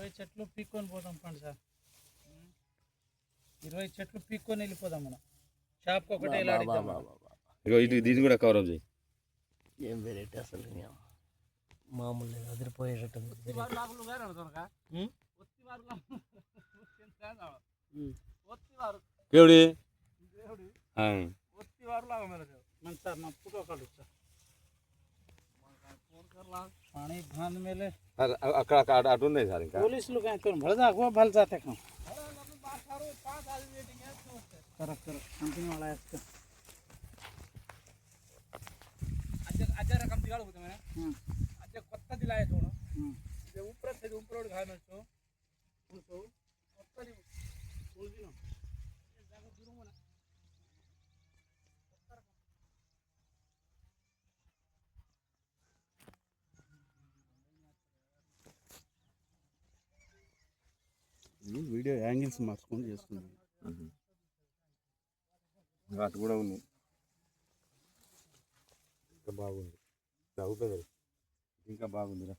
20 చెట్లు పీక్కొని పోదాం పండి సార్. 20 చెట్లు పీక్కొని వెళ్ళిపోదాం మనం. షాప్కి ఒకటే ఇగో ఇది కూడా కవర్ అప్ చేయి. ఏం వెరైటీ అసలు మామూలు లేదు, అదిరిపోయేటట్టు. కేవడి సార్ మా ఫోటో కాదు సార్ पानी बांध मेले అక్కడ అటు ఉన్నాయి సార్. ఇంకా पुलिस लोग हैं कौन भर जा वो भल जाते कौन करक करक कंपनी वाला है इसका अच्छा रकम दिगाड़ होते मैंने अच्छा కొత్త दिलाए थोड़ा ये ऊपर से ऊपर और घाय में तो కొత్త दी बोल दी ना ये जाकर दूर में వీడియో యాంగిల్స్ మార్చుకొని చేస్తున్నాను. అటు కూడా ఉంది, ఇంకా బాగుంది. ఇంకా బాగుందిరా.